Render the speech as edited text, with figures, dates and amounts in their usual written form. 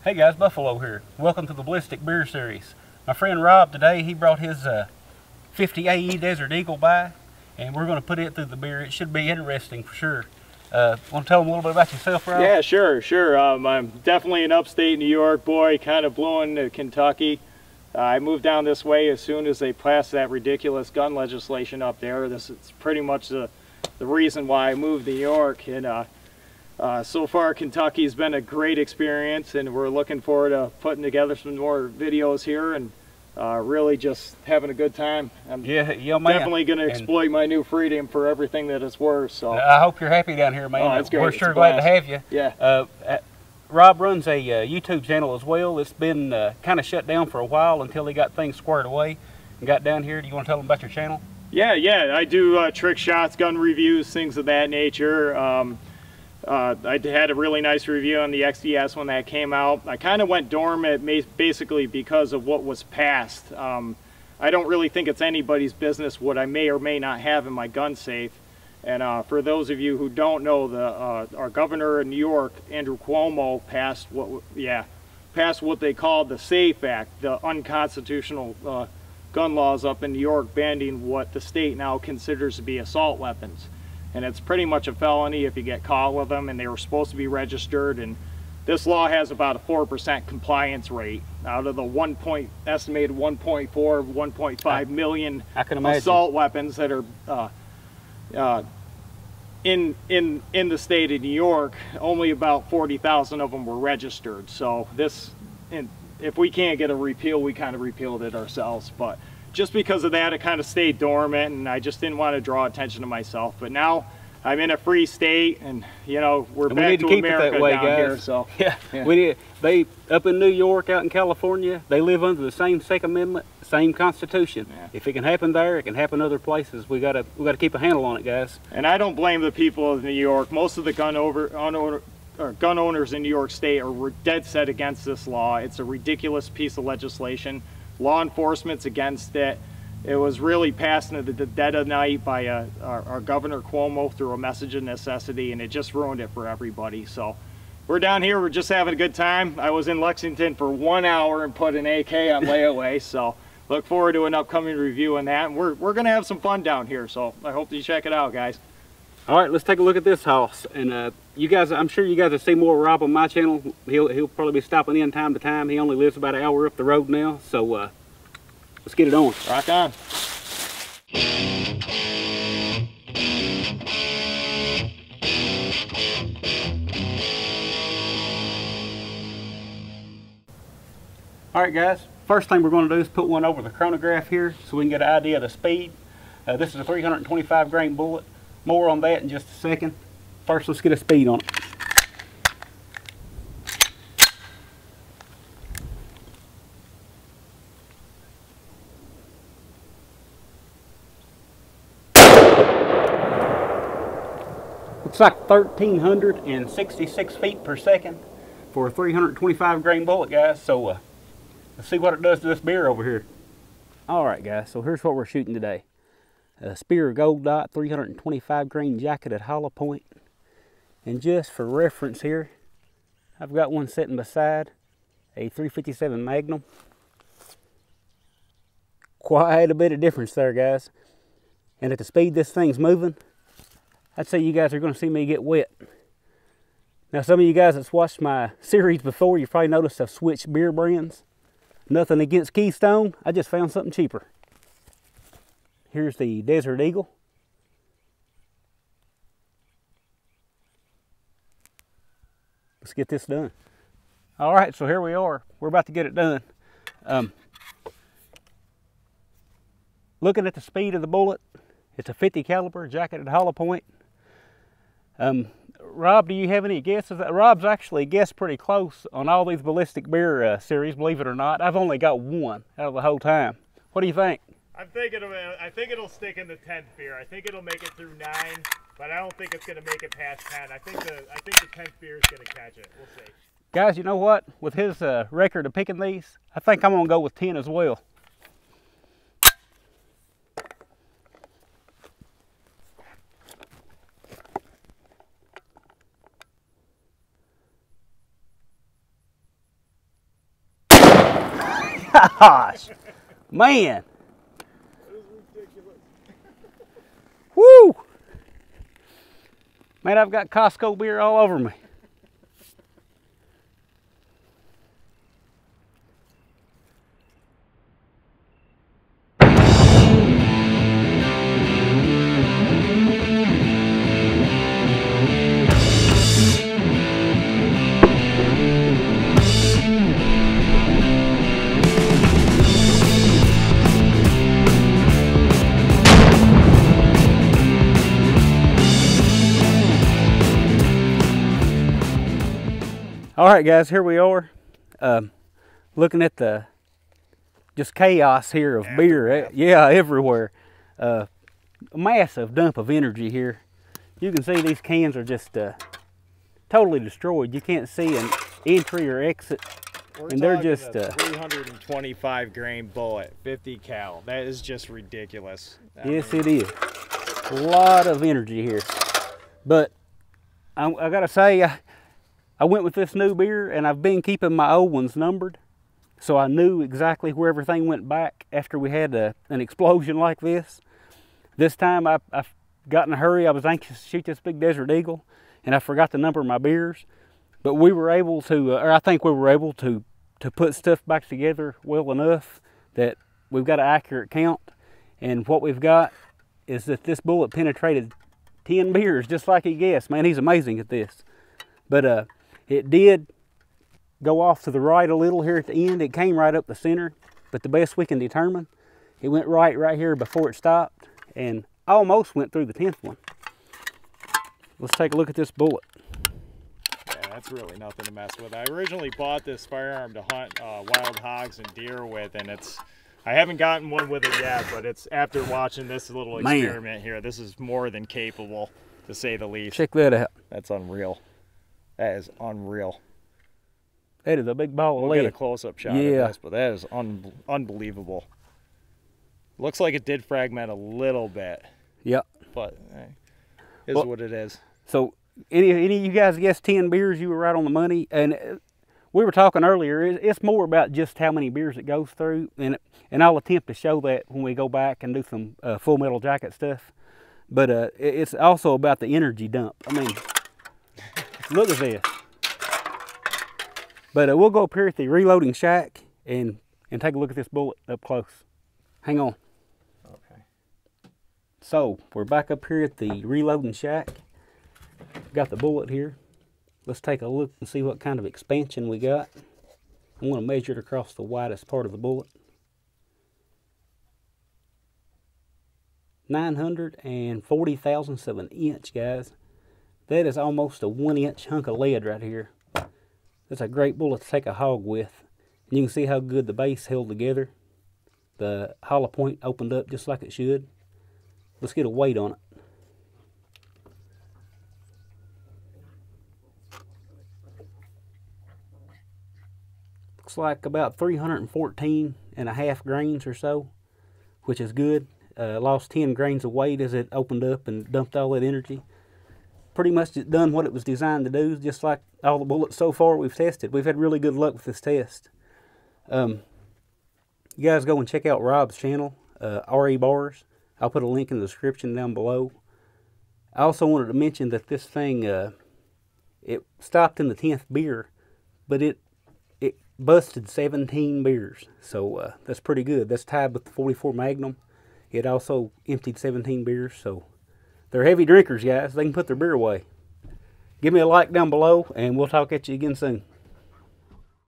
Hey guys, Buffalo here. Welcome to the Ballistic Beer Series. My friend Rob today, he brought his 50 AE Desert Eagle by, and we're going to put it through the beer. It should be interesting for sure. Want to tell them a little bit about yourself, Rob? Yeah, sure. I'm definitely an upstate New York boy, kind of blew into Kentucky. I moved down this way as soon as they passed that ridiculous gun legislation up there. This is pretty much the reason why I moved to New York. And so far, Kentucky's been a great experience, and we're looking forward to putting together some more videos here and really just having a good time. I'm definitely going to exploit my new freedom for everything that it's worth. So I hope you're happy down here, man. Oh, it's great. We're sure glad to have you. Yeah. Rob runs a YouTube channel as well. It's been kind of shut down for a while until he got things squared away and got down here. Do you want to tell them about your channel? Yeah. I do trick shots, gun reviews, things of that nature. I had a really nice review on the XDS when that came out. I kind of went dormant basically because of what was passed. I don't really think it's anybody's business what I may or may not have in my gun safe. And for those of you who don't know, our governor in New York, Andrew Cuomo, passed what they called the SAFE Act, the unconstitutional gun laws up in New York banning what the state now considers to be assault weapons. And it's pretty much a felony if you get caught with them, and they were supposed to be registered. And this law has about a 4% compliance rate out of the estimated 1.4, 1.5 million assault weapons that are in the state of New York. Only about 40,000 of them were registered. So if we can't get a repeal, we kind of repealed it ourselves. But just because of that, it kind of stayed dormant, and I just didn't want to draw attention to myself. But now I'm in a free state, and we're back to America down here. So yeah. They up in New York, out in California, they live under the same Second Amendment, same Constitution. Yeah. If it can happen there, it can happen other places. We gotta keep a handle on it, guys. And I don't blame the people of New York. Most of the gun owners in New York State are dead set against this law. It's a ridiculous piece of legislation. Law enforcement's against it. It was really passed into the dead of night by our Governor Cuomo through a message of necessity, and it just ruined it for everybody. So we're down here, we're just having a good time. I was in Lexington for 1 hour and put an AK on layaway, so look forward to an upcoming review on that. And we're gonna have some fun down here, so I hope you check it out, guys. All right, let's take a look at this house. And you guys, I'm sure you guys will see more of Rob on my channel. He'll probably be stopping in time to time. He only lives about an hour up the road now, so let's get it on. Rock on. All right, guys. First thing we're going to do is put one over the chronograph here so we can get an idea of the speed. This is a 325 grain bullet. More on that in just a second. First, let's get a speed on it. Looks like 1,366 feet per second for a 325 grain bullet, guys. So let's see what it does to this beer over here. All right, guys, so here's what we're shooting today. Speer Gold Dot 325 grain jacketed hollow point. And just for reference here, I've got one sitting beside a 357 Magnum. Quite a bit of difference there, guys. And at the speed this thing's moving, I'd say you guys are going to see me get wet. Now, some of you guys that's watched my series before, you've probably noticed I've switched beer brands. Nothing against Keystone, I just found something cheaper. Here's the Desert Eagle. Let's get this done. All right, so here we are. We're about to get it done. Looking at the speed of the bullet, it's a 50 caliber jacketed hollow point. Rob, do you have any guesses? Rob's actually guessed pretty close on all these ballistic beer series, believe it or not. I've only got one out of the whole time. What do you think? I think it'll stick in the 10th beer. I think it'll make it through 9, but I don't think it's gonna make it past 10. I think the 10th beer is gonna catch it. We'll see. Guys, you know what? With his record of picking these, I think I'm gonna go with 10 as well. gosh, man. Woo! Man, I've got Costco beer all over me. All right, guys, here we are, looking at the just chaos here of beer. Yeah, everywhere. A massive dump of energy here. You can see these cans are just totally destroyed. You can't see an entry or exit, and they're just 325 grain bullet, 50 cal. That is just ridiculous. Yes, it is. A lot of energy here, but I gotta say, I went with this new beer, and I've been keeping my old ones numbered, so I knew exactly where everything went back after we had an explosion like this. This time I got in a hurry. I was anxious to shoot this big Desert Eagle, and I forgot to number my beers. But we were able to, or I think we were able to put stuff back together well enough that we've got an accurate count. And what we've got is that this bullet penetrated 10 beers, just like he guessed. Man, he's amazing at this. But it did go off to the right a little here at the end. It came right up the center, but the best we can determine, it went right here before it stopped, and almost went through the 10th one. Let's take a look at this bullet. Yeah, that's really nothing to mess with. I originally bought this firearm to hunt wild hogs and deer with, and I haven't gotten one with it yet, but it's after watching this little experiment here, this is more than capable, to say the least. Check that out. That's unreal. That is unreal. That is a big ball of lead. We'll get a close-up shot of this, but that is unbelievable. Looks like it did fragment a little bit. Yep. But is what it is. So, any of you guys guessed 10 beers? You were right on the money. And we were talking earlier, it's more about just how many beers it goes through. And I'll attempt to show that when we go back and do some Full Metal Jacket stuff. But it's also about the energy dump. I mean, look at this. But we'll go up here at the reloading shack and take a look at this bullet up close. Hang on. Okay. So, we're back up here at the reloading shack. Got the bullet here. Let's take a look and see what kind of expansion we got. I'm going to measure it across the widest part of the bullet. 940 thousandths of an inch, guys. That is almost a 1-inch hunk of lead right here. That's a great bullet to take a hog with. And you can see how good the base held together. The hollow point opened up just like it should. Let's get a weight on it. Looks like about 314.5 grains or so, which is good. Lost 10 grains of weight as it opened up and dumped all that energy. Pretty much done what it was designed to do, just like all the bullets so far we've tested. We've had really good luck with this test. You guys go and check out Rob's channel, RE Bars. I'll put a link in the description down below. I also wanted to mention that this thing, it stopped in the 10th beer, but it busted 17 beers. So that's pretty good. That's tied with the 44 Magnum. It also emptied 17 beers, so they're heavy drinkers, guys. They can put their beer away. Give me a like down below, and we'll talk at you again soon.